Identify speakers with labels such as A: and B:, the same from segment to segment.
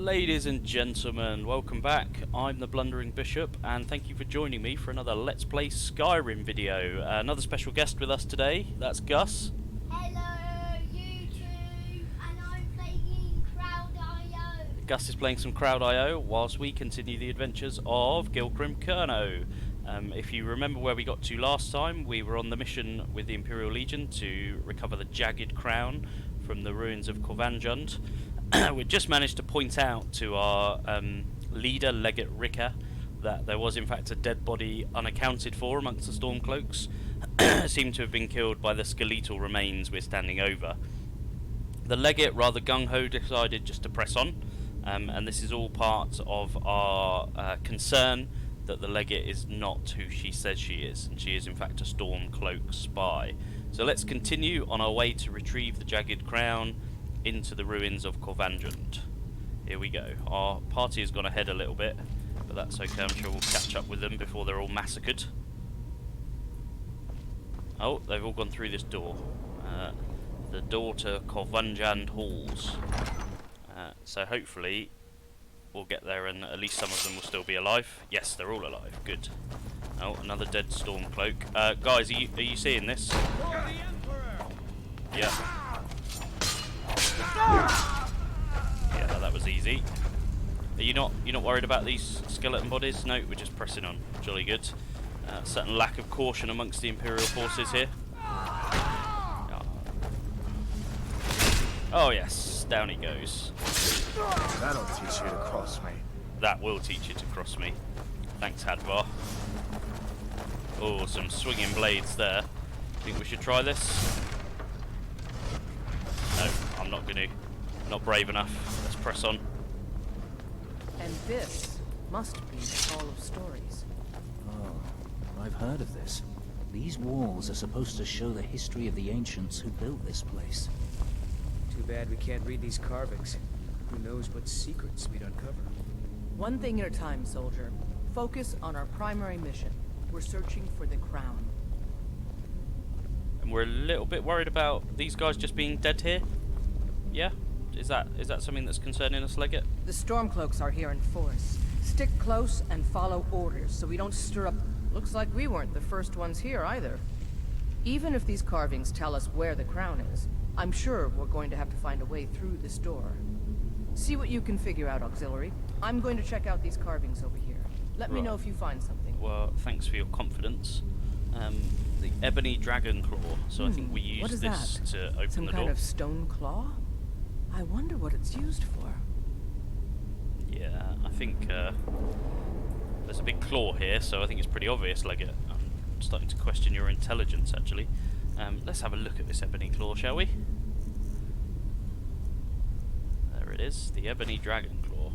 A: Ladies and gentlemen, welcome back. I'm the Blundering Bishop, and thank you for joining me for another Let's Play Skyrim video. Another special guest with us today, that's Gus.
B: Hello, YouTube, and I'm playing Crowd.io.
A: Gus is playing some Crowd.io whilst we continue the adventures of Gilcrim. If you remember where we got to last time, we were on the mission with the Imperial Legion to recover the Jagged Crown from the ruins of Korjunvand. We just managed to point out to our leader, Legate Rikke, that there was in fact a dead body unaccounted for amongst the Stormcloaks. Seemed to have been killed by the skeletal remains we're standing over. The Legate, rather gung-ho, decided just to press on, and this is all part of our concern that the Legate is not who she says she is, and she is in fact a Stormcloak spy. So let's continue on our way to retrieve the Jagged Crown into the ruins of Korjunvand. Here we go. Our party has gone ahead a little bit, but that's okay. I'm sure we'll catch up with them before they're all massacred. Oh, they've all gone through this door. The door to Korjunvand halls. So hopefully we'll get there and at least some of them will still be alive. Yes, they're all alive. Good. Oh, another dead Stormcloak. Guys, are you seeing this? Yeah. Yeah, that was easy. Are you're not worried about these skeleton bodies? No, we're just pressing on. Jolly good. Certain lack of caution amongst the Imperial forces here. Oh yes, down he goes.
C: That'll teach you to cross me.
A: That will teach you to cross me. Thanks, Hadvar. Oh, some swinging blades there. Think we should try this? No, I'm not gonna. Not brave enough. Let's press on.
D: And this must be the Hall of Stories.
E: Oh, I've heard of this. These walls are supposed to show the history of the ancients who built this place.
F: Too bad we can't read these carvings. Who knows what secrets we'd uncover.
D: One thing at a time, soldier. Focus on our primary mission. We're searching for the crown.
A: And we're a little bit worried about these guys just being dead here. Yeah? Is that something that's concerning us, Legate?
D: The Stormcloaks are here in force. Stick close and follow orders so we don't stir up... Looks like we weren't the first ones here either. Even if these carvings tell us where the crown is, I'm sure we're going to have to find a way through this door. See what you can figure out, Auxiliary. I'm going to check out these carvings over here. Let me know if you find something.
A: Well, thanks for your confidence. The ebony dragon claw. So I think we use this to open the door.
D: Some kind of stone claw? I wonder what it's used for.
A: Yeah, I think there's a big claw here, so I think it's pretty obvious. Like, I'm starting to question your intelligence, actually. Let's have a look at this ebony claw, shall we? There it is, the ebony dragon claw.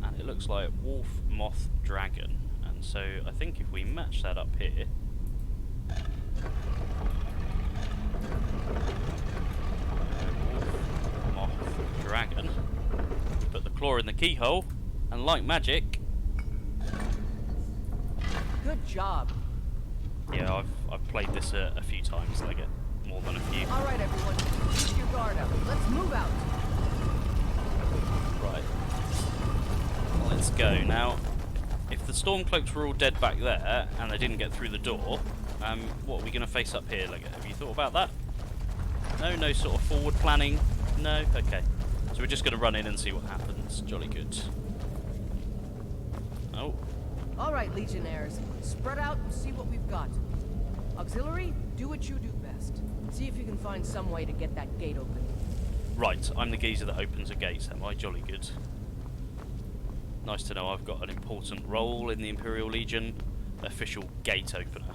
A: And it looks like wolf, moth, dragon. And so I think if we match that up here... Moth, dragon. We put the claw in the keyhole, and like magic...
D: Good job.
A: Yeah, I've played this a few times, like it more than a few.
D: All right, everyone, keep your guard up. Let's move out.
A: Right. Let's go now. If the Stormcloaks were all dead back there and they didn't get through the door, what are we going to face up here? Like, have you thought about that? No sort of forward planning. No. Okay. So we're just going to run in and see what happens. Jolly good. Oh.
D: All right, Legionnaires, spread out and see what we've got. Auxiliary, do what you do best. See if you can find some way to get that gate open.
A: Right, I'm the geezer that opens a gate, am I? Jolly good. Nice to know I've got an important role in the Imperial Legion. Official gate opener.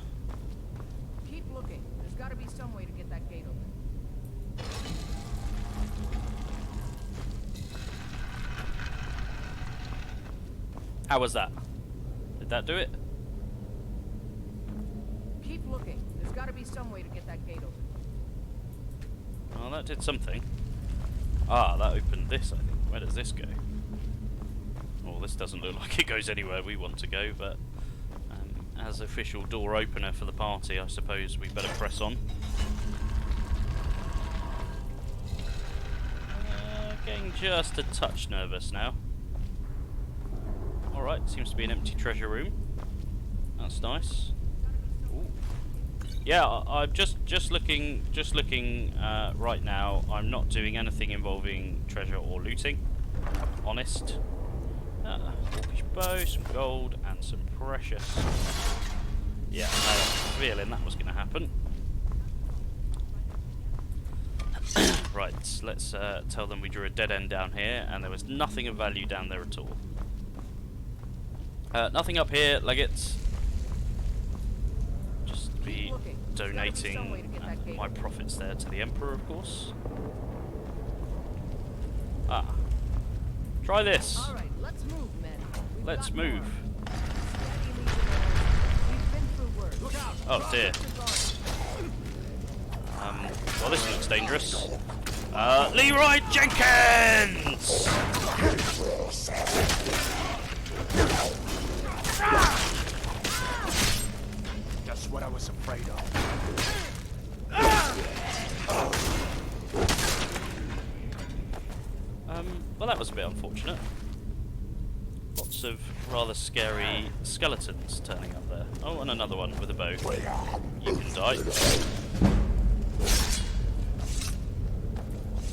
D: Keep looking. There's got to be some way to get that gate open.
A: How was that? Did that do it?
D: Keep looking. There's got to be some way to get that gate open.
A: Well, that did something. Ah, that opened this, I think. Where does this go? Well, this doesn't look like it goes anywhere we want to go, but as official door opener for the party, I suppose we better press on. getting just a touch nervous now. Alright, seems to be an empty treasure room. That's nice. Ooh. Yeah, I'm just looking right now. I'm not doing anything involving treasure or looting. Honest. Orcish bow, some gold, and some precious. Yeah, I had a feeling that was going to happen. Right, let's tell them we drew a dead end down here, and there was nothing of value down there at all. Nothing up here, Legates. Just be donating my profits there to the Emperor, of course. Ah. Try this.
D: All right, let's move, men.
A: Let's move. Oh dear. Well, this looks dangerous. Leroy Jenkins!
C: Just what I was afraid of.
A: Well, that was a bit unfortunate. Lots of rather scary skeletons turning up there. Oh, and another one with a bow. You can die.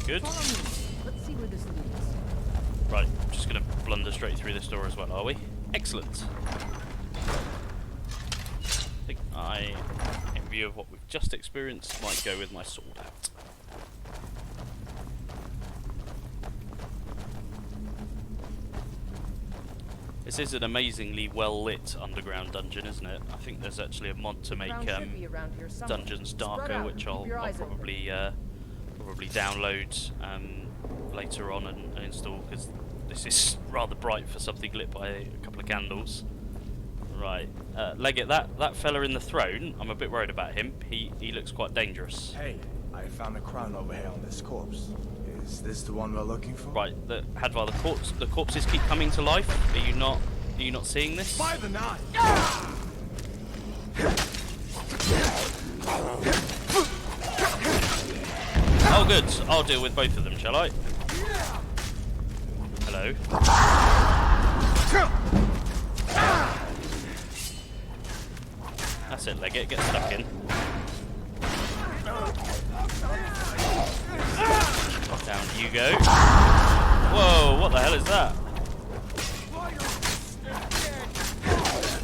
A: Good.
D: Let's see where this leads.
A: Right, just gonna blunder straight through this door as well, are we? Excellent. I think I, in view of what we've just experienced, might go with my sword out. This is an amazingly well-lit underground dungeon, isn't it? I think there's actually a mod to make dungeons darker, which I'll probably download later on and install, because this is rather bright for something lit by a couple of candles. Right, Legate, that fella in the throne, I'm a bit worried about him. He looks quite dangerous.
C: Hey, I found a crown over here on this corpse. Is this the one we're looking for?
A: Right, Hadvar, the corpses keep coming to life. Are you not seeing this?
C: By the knife!
A: Oh good, I'll deal with both of them, shall I? Hello. That's it, Legate, get stuck in. Down you go. Whoa, what the hell is that?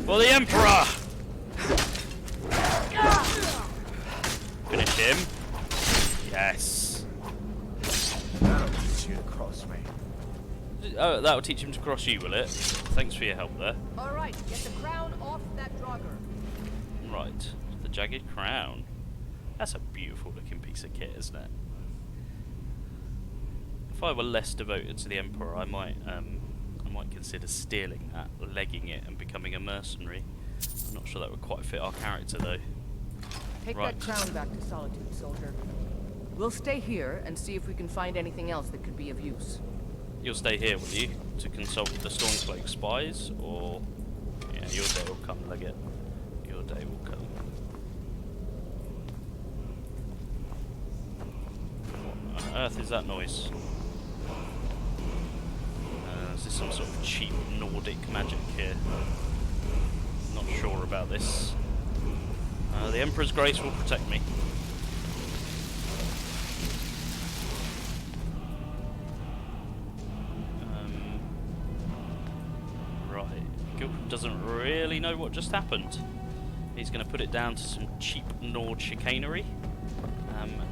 A: For the Emperor! Finish him. Yes.
C: That'll teach you to cross me.
A: Oh, that'll teach him to cross you, will it? Thanks for your help there.
D: All right, get the crown off that drogger.
A: Right, the jagged crown. That's a beautiful looking piece of kit, isn't it? If I were less devoted to the Emperor, I might consider stealing that, legging it, and becoming a mercenary. I'm not sure that would quite fit our character, though.
D: Take
A: Right.
D: that crown back to Solitude, soldier. We'll stay here and see if we can find anything else that could be of use.
A: You'll stay here, will you, to consult the Stormcloaks spies, or yeah, your day will come, Legate. Your day will come. What on earth is that noise? Is this some sort of cheap Nordic magic here? Not sure about this. The Emperor's Grace will protect me. Right. Gilcrim doesn't really know what just happened. He's going to put it down to some cheap Nord chicanery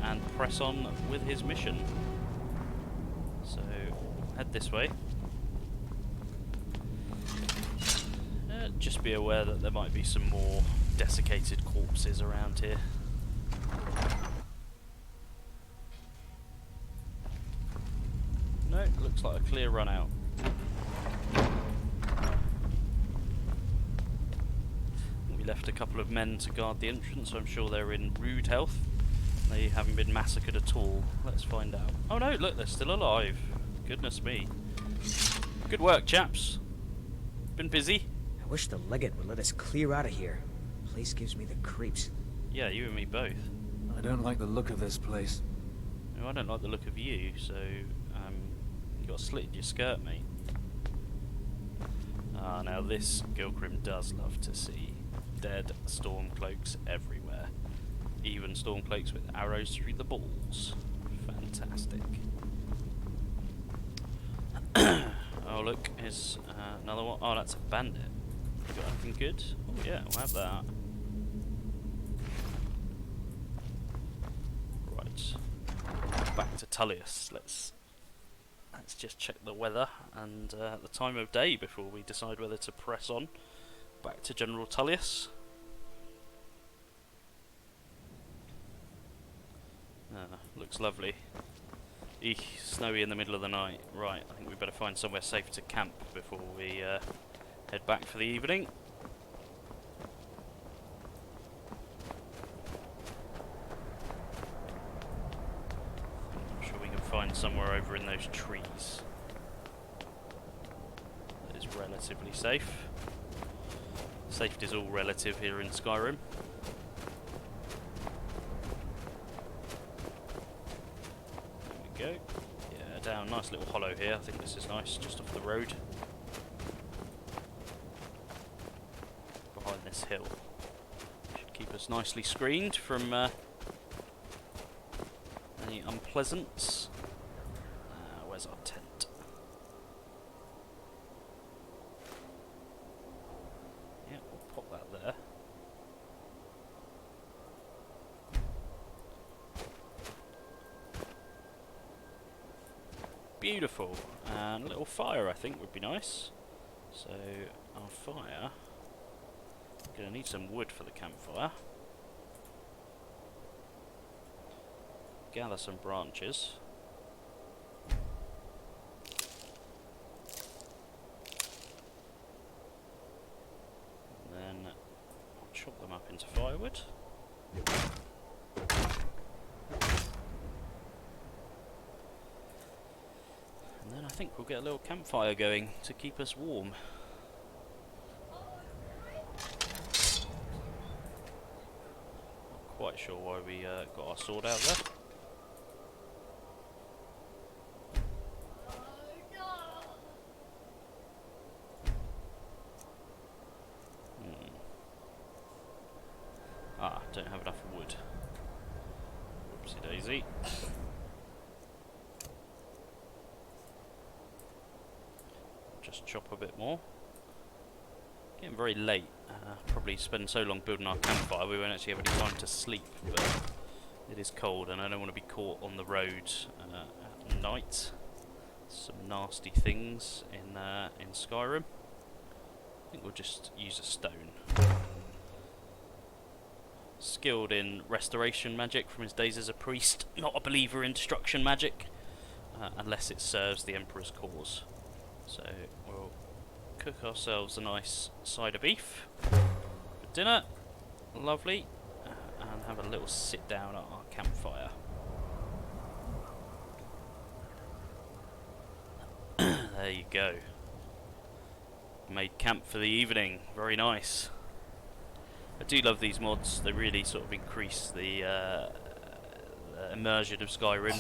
A: and press on with his mission. So, head this way. Just be aware that there might be some more desiccated corpses around here. No, looks like a clear run out. We left a couple of men to guard the entrance, so I'm sure they're in rude health. They haven't been massacred at all. Let's find out. Oh no, look, they're still alive. Goodness me. Good work, chaps. Been busy?
F: I wish the Legate would let us clear out of here. The place gives me the creeps.
A: Yeah, you and me both.
E: I don't like the look of this place.
A: No, I don't like the look of you, so got a slit in your skirt, mate. Ah, now this Gilcrim does love to see dead Stormcloaks everywhere. Even Stormcloaks with arrows through the balls. Fantastic. Oh look, here's another one. Oh, that's a bandit. You got anything good? Oh yeah, we'll have that. Right. Back to Tullius. Let's just check the weather and the time of day before we decide whether to press on. Back to General Tullius. Looks lovely. Eek, snowy in the middle of the night. Right, I think we better find somewhere safe to camp before we head back for the evening. I'm sure we can find somewhere over in those trees that is relatively safe. Safety is all relative here in Skyrim. There we go. Yeah, down, nice little hollow here. I think this is nice, just off the road. Behind this hill. Should keep us nicely screened from any unpleasants. Where's our tent? There. Beautiful. And a little fire I think would be nice. So our fire, gonna need some wood for the campfire. Gather some branches. Chop them up into firewood. And then I think we'll get a little campfire going to keep us warm. Not quite sure why we got our sword out there. Ah, don't have enough wood. Whoopsie daisy. Just chop a bit more. Getting very late. Probably spend so long building our campfire we won't actually have any time to sleep, but it is cold and I don't want to be caught on the road at night. Some nasty things in Skyrim. I think we'll just use a stone. Skilled in restoration magic from his days as a priest, not a believer in destruction magic, unless it serves the Emperor's cause. So we'll cook ourselves a nice side of beef for dinner, lovely, and have a little sit down at our campfire. There you go. Made camp for the evening, very nice. I do love these mods, they really sort of increase the immersion of Skyrim.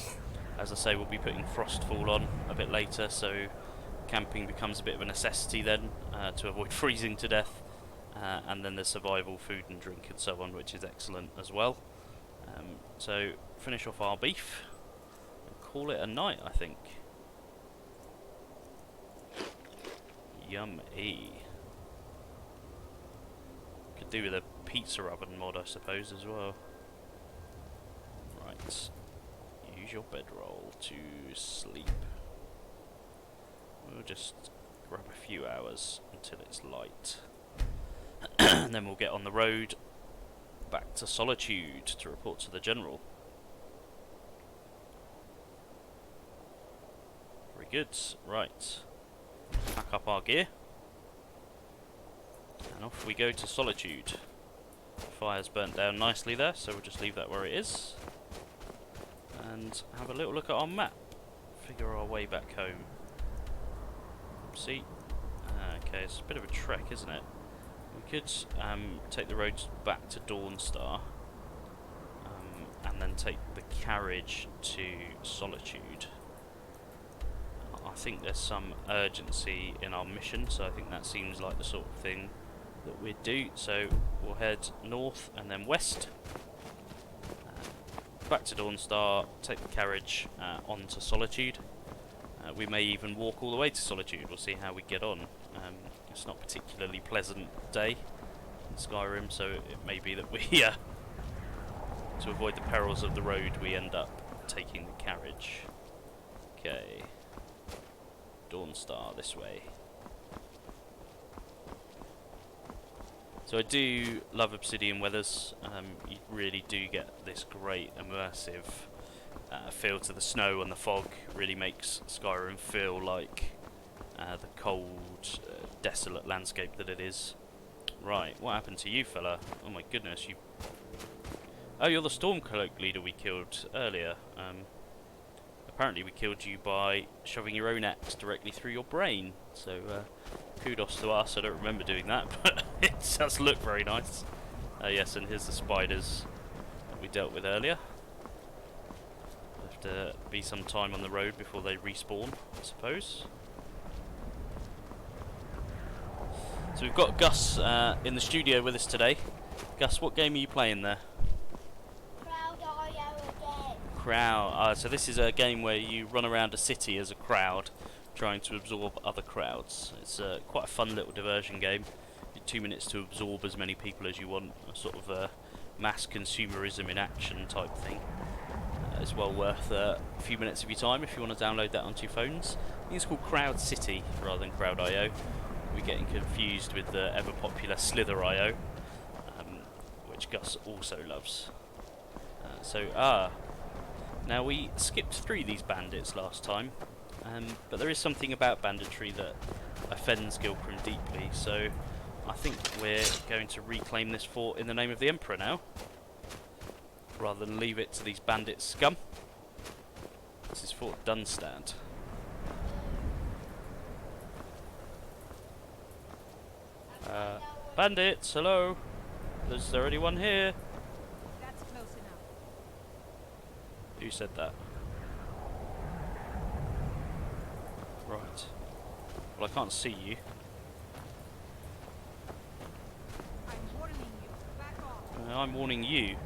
A: As I say, we'll be putting Frostfall on a bit later, so camping becomes a bit of a necessity then, to avoid freezing to death. And then there's survival, food and drink and so on, which is excellent as well. So, finish off our beef, and call it a night, I think. Yummy. Could do with a pizza oven mod, I suppose, as well. Right. Use your bedroll to sleep. We'll just grab a few hours until it's light. And then we'll get on the road back to Solitude to report to the General. Very good. Right. Pack up our gear. And off we go to Solitude. Fire's burnt down nicely there, so we'll just leave that where it is. And have a little look at our map. Figure our way back home. See? Okay, it's a bit of a trek, isn't it? We could take the roads back to Dawnstar. And then take the carriage to Solitude. I think there's some urgency in our mission, so I think that seems like the sort of thing that we'd do. So we'll head north and then west, back to Dawnstar, take the carriage on to Solitude. We may even walk all the way to Solitude. We'll see how we get on. It's not a particularly pleasant day in Skyrim, so it may be that we, to avoid the perils of the road, we end up taking the carriage. Okay, Dawnstar this way. So I do love Obsidian Weathers. You really do get this great immersive feel to the snow, and the fog really makes Skyrim feel like the cold, desolate landscape that it is. Right, what happened to you, fella? Oh my goodness, you... Oh, you're the Stormcloak leader we killed earlier. Apparently we killed you by shoving your own axe directly through your brain. So, kudos to us. I don't remember doing that, but it does look very nice. Yes, and here's the spiders that we dealt with earlier. Have to be some time on the road before they respawn, I suppose. So we've got Gus in the studio with us today. Gus, what game are you playing there? Crowd. So this is a game where you run around a city as a crowd, trying to absorb other crowds. It's quite a fun little diversion game. 2 minutes to absorb as many people as you want. A sort of mass consumerism in action type thing. It's well worth a few minutes of your time if you want to download that onto your phones. I think it's called Crowd City rather than Crowd.io. We're getting confused with the ever popular Slither.io, which Gus also loves. Now we skipped through these bandits last time, but there is something about banditry that offends Gilcrim deeply, so I think we're going to reclaim this fort in the name of the Emperor now, rather than leave it to these bandit scum. This is Fort Dunstad. Bandits, hello? Is there anyone here?
D: That's close enough.
A: Who said that? Right. Well, I can't see you.
D: I'm warning you. Back off.
A: I'm warning you.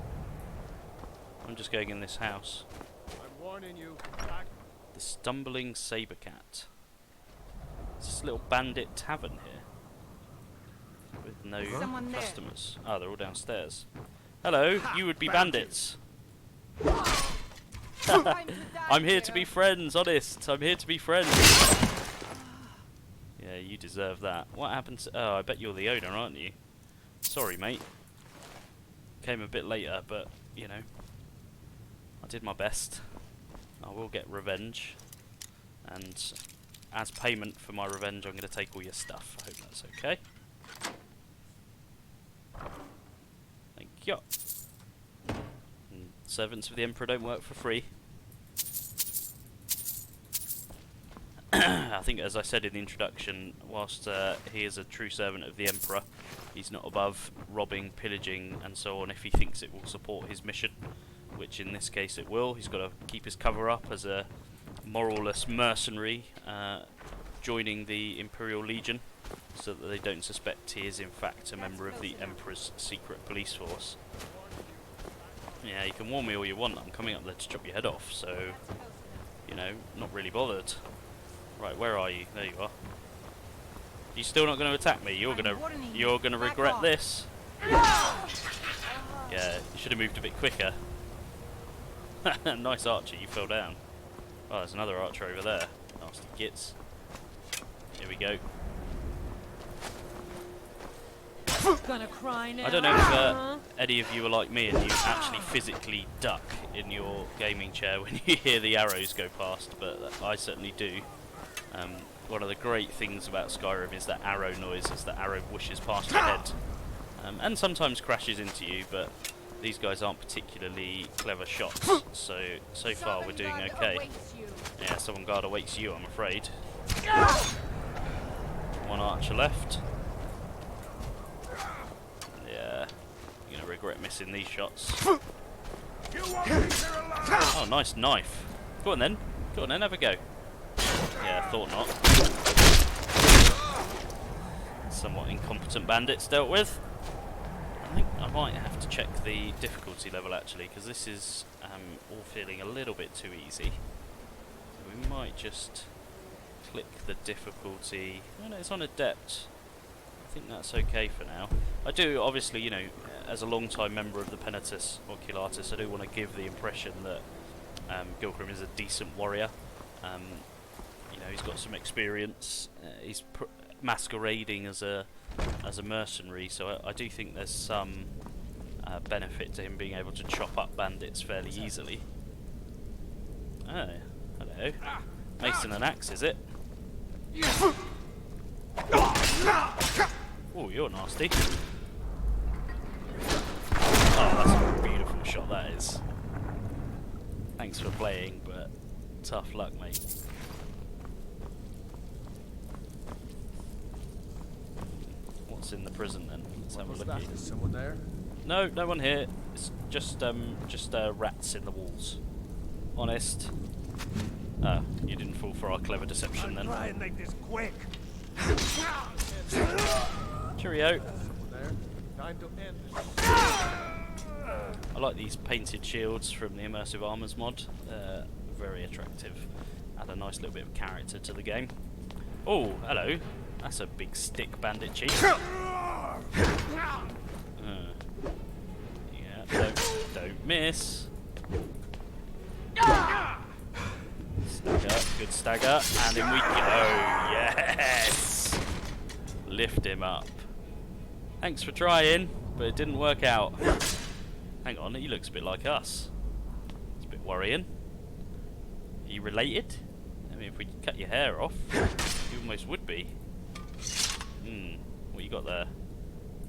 A: I'm just going in this house.
F: I'm warning you. Back.
A: The Stumbling Sabercat. It's this little bandit tavern here. With no
D: Someone there.
A: customers. Oh, they're all downstairs. Hello, you would be bandits. I'm here to be friends, honest. I'm here to be friends. Yeah, you deserve that. What happened to... Oh, I bet you're the owner, aren't you? Sorry, mate. Came a bit later, but, you know. I did my best. I will get revenge. And as payment for my revenge, I'm going to take all your stuff. I hope that's okay. Thank you. And servants of the Emperor don't work for free. I think, as I said in the introduction, whilst he is a true servant of the Emperor, he's not above robbing, pillaging, and so on if he thinks it will support his mission, which in this case it will. He's got to keep his cover up as a moralless mercenary joining the Imperial Legion, so that they don't suspect he is in fact a member of the Emperor's secret police force. Yeah, you can warn me all you want, I'm coming up there to chop your head off, so, you know, not really bothered. Right, where are you? There you are. You still not going to attack me? You're gonna regret this. Yeah, you should have moved a bit quicker. Nice archer, you fell down. Oh, there's another archer over there. Nasty gits. Here we go.
D: Gonna cry now.
A: I don't know if any of you are like me and you actually physically duck in your gaming chair when you hear the arrows go past, but I certainly do. One of the great things about Skyrim is that arrow noise as the arrow whooshes past your head. And sometimes crashes into you, but these guys aren't particularly clever shots, so far we're doing okay. Yeah, Southern Guard awaits you, I'm afraid. One archer left. Yeah, you're gonna regret missing these shots. Oh, nice knife. Go on then, have a go. Yeah, thought not. Somewhat incompetent bandits dealt with. I think I might have to check the difficulty level actually, because this is all feeling a little bit too easy. So we might just click the difficulty. Oh no, it's on adept. I think that's okay for now. I do, obviously, you know, as a long-time member of the Penitus Oculatus, I do want to give the impression that Gilcrim is a decent warrior. You know, he's got some experience. He's masquerading as a mercenary, so I do think there's some benefit to him being able to chop up bandits fairly easily. Oh, hello. Mason and axe, is it? Oh, you're nasty. Oh, that's a beautiful shot, that is. Thanks for playing, but tough luck, mate. What's in the prison then? Let's have a look.
C: Is someone there?
A: No, no one here. It's just rats in the walls. Honest. Ah, you didn't fall for our clever deception then.
C: Try and make this quick.
A: Cheerio.
C: There. Time to end.
A: I like these painted shields from the Immersive Armours mod. Very attractive. Add a nice little bit of character to the game. Oh, hello. That's a big stick bandit chief. Yeah, don't miss. Stagger, good stagger, and in we go. Yes! Lift him up. Thanks for trying, but it didn't work out. Hang on, he looks a bit like us. It's a bit worrying. Are you related? I mean, if we cut your hair off, you almost would be. What you got there?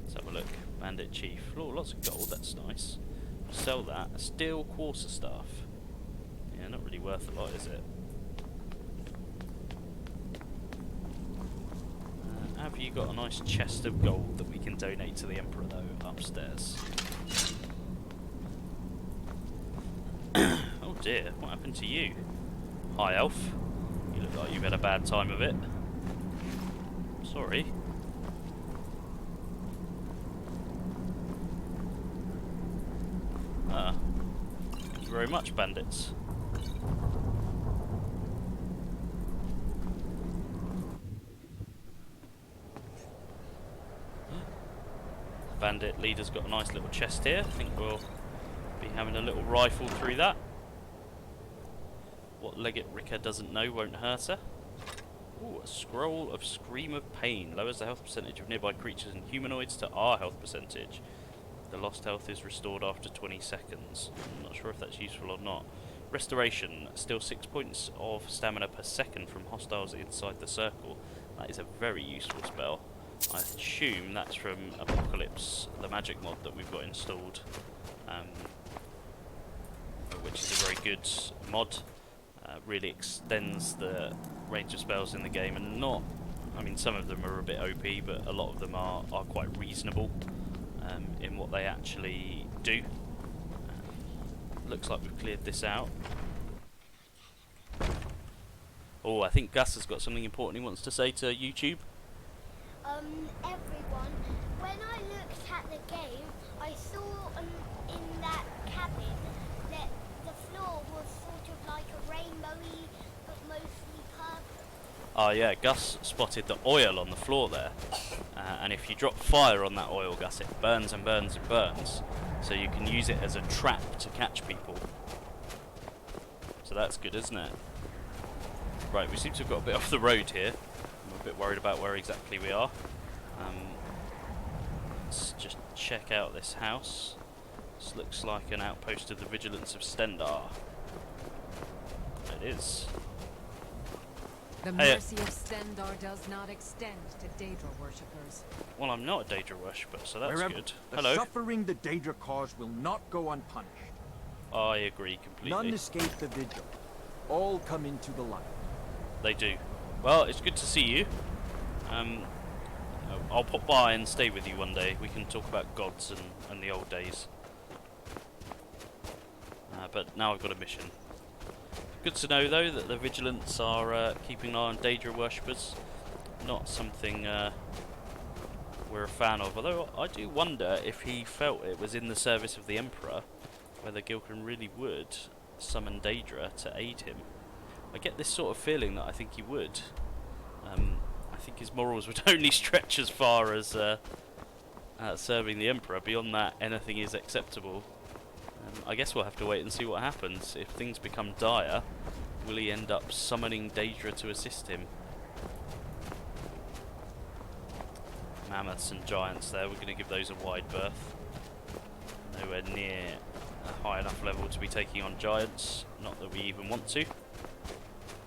A: Let's have a look. Bandit chief. Oh, lots of gold, that's nice. Sell that. Steel quarter staff. Yeah, not really worth a lot, is it? Have you got a nice chest of gold that we can donate to the Emperor, though, upstairs? Oh dear, what happened to you? Hi, elf. You look like you've had a bad time of it. Sorry. Thank you very much, bandits. Bandit leader's got a nice little chest here. I think we'll be having a little rifle through that. What Legate Rikke doesn't know won't hurt her. Ooh, a scroll of Scream of Pain. Lowers the health percentage of nearby creatures and humanoids to our health percentage. The lost health is restored after 20 seconds. I'm not sure if that's useful or not. Restoration. Steal 6 points of stamina per second from hostiles inside the circle. That is a very useful spell. I assume that's from Apocalypse, the magic mod that we've got installed. Which is a very good mod. Really extends the range of spells in the game, and not, I mean, some of them are a bit OP, but a lot of them are quite reasonable in what they actually do. Looks like we've cleared this out. Oh, I think Gus has got something important he wants to say to YouTube.
B: Everyone, when I looked at the game, I saw in that cabin that the floor was sort of like a rainbowy, but mostly purple.
A: Oh yeah, Gus spotted the oil on the floor there, and if you drop fire on that oil, Gus, it burns and burns and burns, so you can use it as a trap to catch people. So that's good, isn't it? Right, we seem to have got a bit off the road here. I'm a bit worried about where exactly we are. Let's just check out this house. This looks like an outpost of the Vigilance of Stendar. It is.
G: The
A: Hey,
G: mercy of Stendar does not extend to Daedra worshippers.
A: well, I'm not a Daedra worshipper, so that's
H: Wherever
A: good.
H: the
A: Hello.
H: suffering the Daedra cause will not go unpunished.
A: I agree completely.
H: None escape the vigil. All come into the light.
A: They do. Well, it's good to see you. I'll pop by and stay with you one day. We can talk about gods and the old days. But now I've got a mission. Good to know though that the Vigilants are keeping an eye on Daedra worshippers. Not something we're a fan of, although I do wonder if he felt it was in the service of the Emperor, whether Gilcrim really would summon Daedra to aid him. I get this sort of feeling that I think he would. I think his morals would only stretch as far as serving the Emperor. Beyond that, anything is acceptable. I guess we'll have to wait and see what happens. If things become dire, will he end up summoning Daedra to assist him? Mammoths and giants there, we're going to give those a wide berth. Nowhere near a high enough level to be taking on giants, not that we even want to.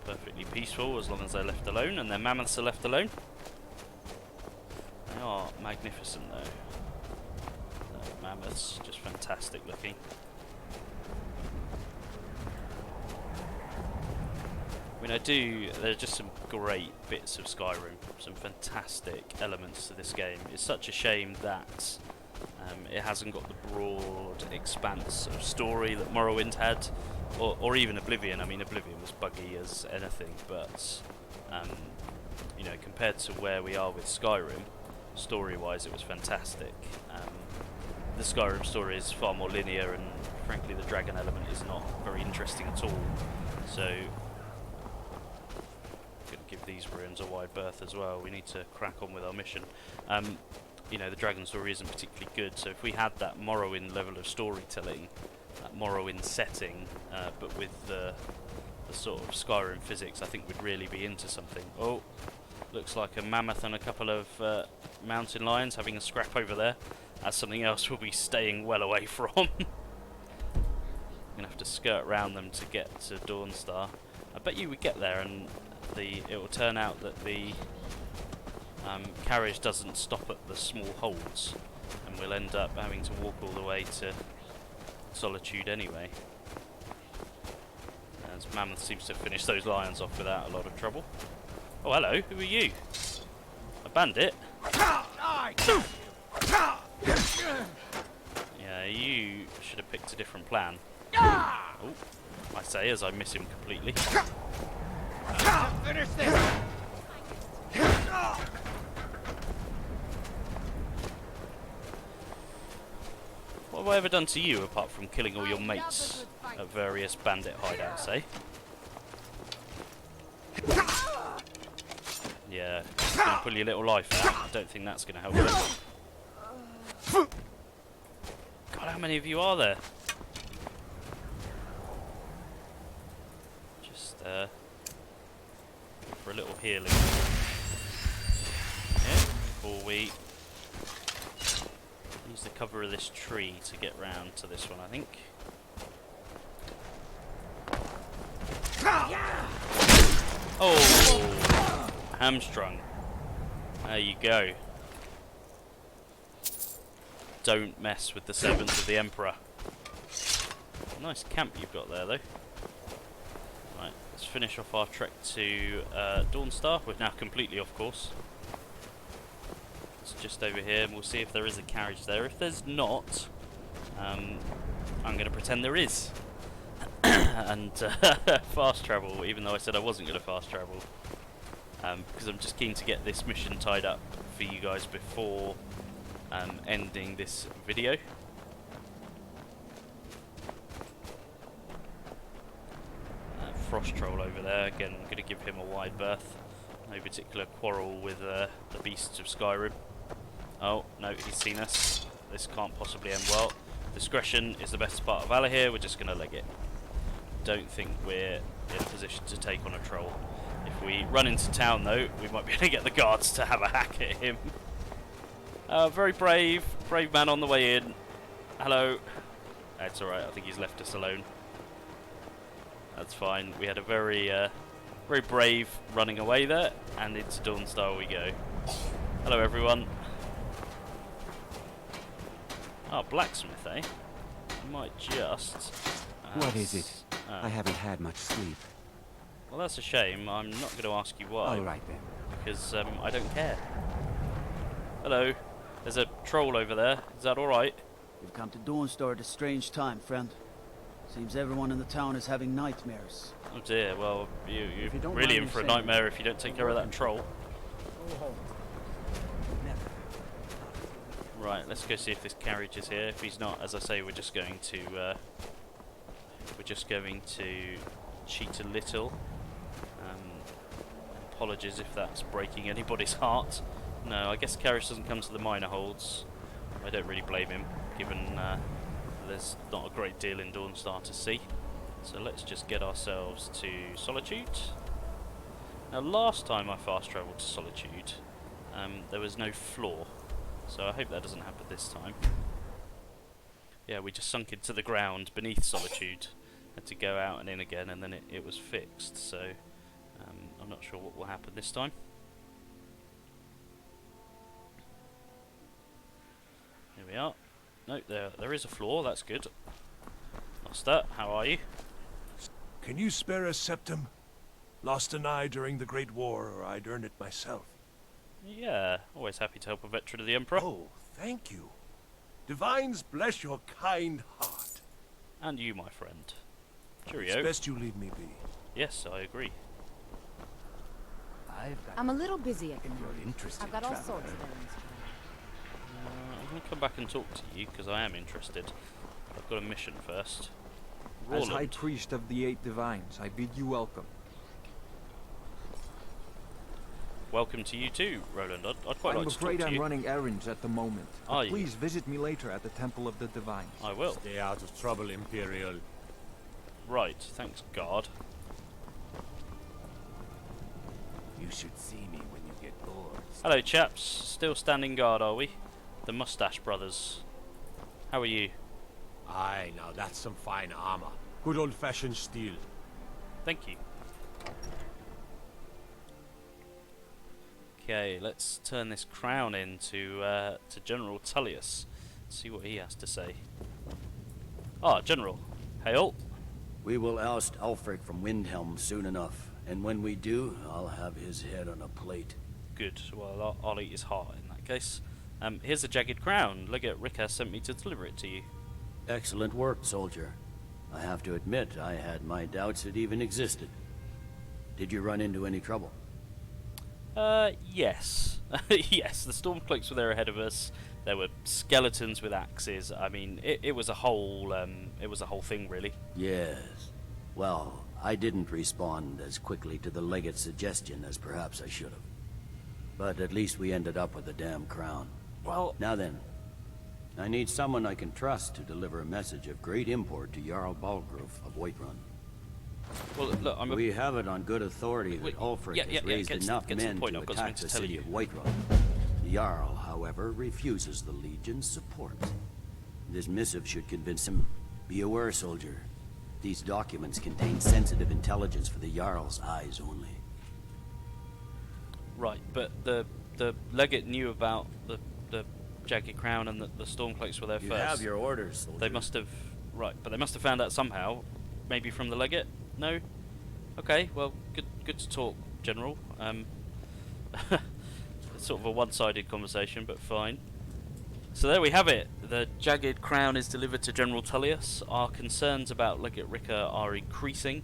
A: Perfectly peaceful as long as they're left alone, and their mammoths are left alone. They are magnificent though. The mammoths, just fantastic looking. I mean, there are just some great bits of Skyrim, some fantastic elements to this game. It's such a shame that it hasn't got the broad expanse of story that Morrowind had, or even Oblivion. I mean, Oblivion was buggy as anything, but you know, compared to where we are with Skyrim, story-wise, it was fantastic. The Skyrim story is far more linear, and frankly, the dragon element is not very interesting at all. So, give these ruins a wide berth as well. We need to crack on with our mission. You know, the dragon story isn't particularly good, so if we had that Morrowind level of storytelling, that Morrowind setting, but with the sort of Skyrim physics, I think we'd really be into something. Oh, looks like a mammoth and a couple of mountain lions having a scrap over there. That's something else we'll be staying well away from. I'm gonna have to skirt around them to get to Dawnstar. I bet you we get there and it will turn out that the carriage doesn't stop at the small holds, and we'll end up having to walk all the way to Solitude anyway. As Mammoth seems to finish those lions off without a lot of trouble. Oh, hello, who are you? A bandit? Yeah, you should have picked a different plan. Oh, I say as I miss him completely.
H: Finish this!
A: What have I ever done to you apart from killing all your mates at various bandit hideouts, eh? Yeah, it's gonna pull your little life out. I don't think that's gonna help you. God, how many of you are there? Just for a little healing. Yeah, before we use the cover of this tree to get round to this one, I think. Oh, hamstrung. There you go. Don't mess with the servants of the Emperor. Nice camp you've got there, though. Right, let's finish off our trek to Dawnstar. We're now completely off course. It's just over here, and we'll see if there is a carriage there. If there's not, I'm going to pretend there is. And fast travel, even though I said I wasn't going to fast travel. Because I'm just keen to get this mission tied up for you guys before ending this video. Frost Troll over there, again I'm going to give him a wide berth. No particular quarrel with the beasts of Skyrim. Oh, no, he's seen us. This can't possibly end well. Discretion is the best part of valor here, we're just going to leg it. Don't think we're in a position to take on a troll. If we run into town though, we might be able to get the guards to have a hack at him. Very brave man on the way in. Hello. That's alright, I think he's left us alone. That's fine. We had a very brave running away there, and into Dawnstar we go. Hello everyone. Oh, blacksmith, eh? I might just...
I: What is it? I haven't had much sleep.
A: Well, that's a shame. I'm not going to ask you why.
I: All right then.
A: Because I don't care. Hello. There's a troll over there. Is that all right?
J: You've come to Dawnstar at a strange time, friend. Seems everyone in the town is having nightmares.
A: Oh dear, well, you're
J: you don't
A: really
J: mind
A: in
J: me
A: for a
J: saying,
A: nightmare if you don't take care of that troll. Right, let's go see if this carriage is here. If he's not, as I say, we're just going to cheat a little. Apologies if that's breaking anybody's heart. No, I guess carriage doesn't come to the minor holds. I don't really blame him, given there's not a great deal in Dawnstar to see. So let's just get ourselves to Solitude. Now, last time I fast travelled to Solitude, there was no floor. So I hope that doesn't happen this time. Yeah, we just sunk into the ground beneath Solitude. Had to go out and in again, and then it was fixed. So I'm not sure what will happen this time. Here we are. No, there is a floor. That's good. Master, how are you?
K: Can you spare a septum? Lost an eye during the Great War, or I'd earn it myself.
A: Yeah, always happy to help a veteran of the Emperor.
K: Oh, thank you. Divines bless your kind heart.
A: And you, my friend. Cheerio.
K: It's best you leave me be.
A: Yes, I agree.
G: I'm a little busy at the moment.
K: Interesting.
G: I've got all sorts of things.
A: I'm going to come back and talk to you, because I am interested. I've got a mission first.
H: As High Priest of the Eight Divines, I bid you welcome.
A: Welcome to you too, Roland. I'd quite
H: I'm
A: like to talk
H: afraid
A: to
H: I'm
A: you.
H: running errands at the moment.
A: Are
H: But
A: you?
H: please visit me later at the Temple of the Divines.
A: I will.
L: Stay out of trouble, Imperial.
A: Right, thanks, guard.
L: You should see me when you get bored.
A: Hello, chaps. Still standing guard, are we? The Mustache Brothers. How are you?
L: Aye, now that's some fine armor. Good old-fashioned steel.
A: Thank you. Okay, let's turn this crown in to General Tullius. See what he has to say. Ah, General. Hail.
M: We will oust Ulfric from Windhelm soon enough, and when we do, I'll have his head on a plate.
A: Good. Well, I'll eat his heart in that case. Here's a jagged crown. Legate Rikke sent me to deliver it to you.
M: Excellent work, soldier. I have to admit, I had my doubts it even existed. Did you run into any trouble?
A: Yes. Yes, the Stormcloaks were there ahead of us. There were skeletons with axes. I mean, it was a whole thing, really.
M: Yes. Well, I didn't respond as quickly to the legate's suggestion as perhaps I should have. But at least we ended up with the damn crown.
A: Well,
M: now then, I need someone I can trust to deliver a message of great import to Jarl Balgruf of Whiterun.
A: Well, look,
M: we have it on good authority that Ulfric has raised enough men to attack the city of Whiterun. The Jarl, however, refuses the Legion's support. This missive should convince him. Be aware, soldier. These documents contain sensitive intelligence for the Jarl's eyes only.
A: Right, but the legate knew about the jagged crown and the Stormcloaks were there first.
M: You have your orders, soldier.
A: They must have... Right, but they must have found out somehow. Maybe from the legate? No? Okay, well, good to talk, General. It's sort of a one-sided conversation, but fine. So there we have it. The jagged crown is delivered to General Tullius. Our concerns about Legate Rikke are increasing.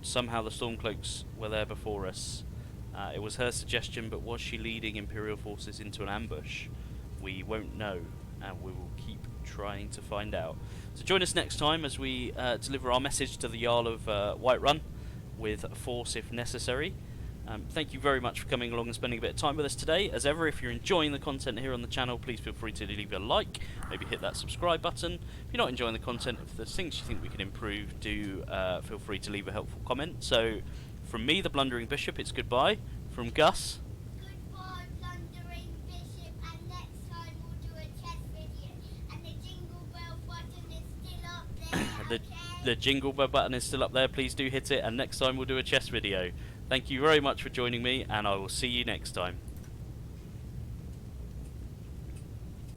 A: Somehow the Stormcloaks were there before us. It was her suggestion, but was she leading Imperial forces into an ambush? We won't know, and we will keep trying to find out. So join us next time as we deliver our message to the Jarl of Whiterun with force if necessary. Thank you very much for coming along and spending a bit of time with us today. As ever, if you're enjoying the content here on the channel, please feel free to leave a like, maybe hit that subscribe button. If you're not enjoying the content, if there's things you think we can improve, do feel free to leave a helpful comment. So from me, the Blundering Bishop, it's goodbye. From Gus,
B: Goodbye, Blundering Bishop, and next time we'll do a chess video. And the jingle bell button is still up there,
A: the jingle bell button is still up there, please do hit it, and next time we'll do a chess video. Thank you very much for joining me, and I will see you next time.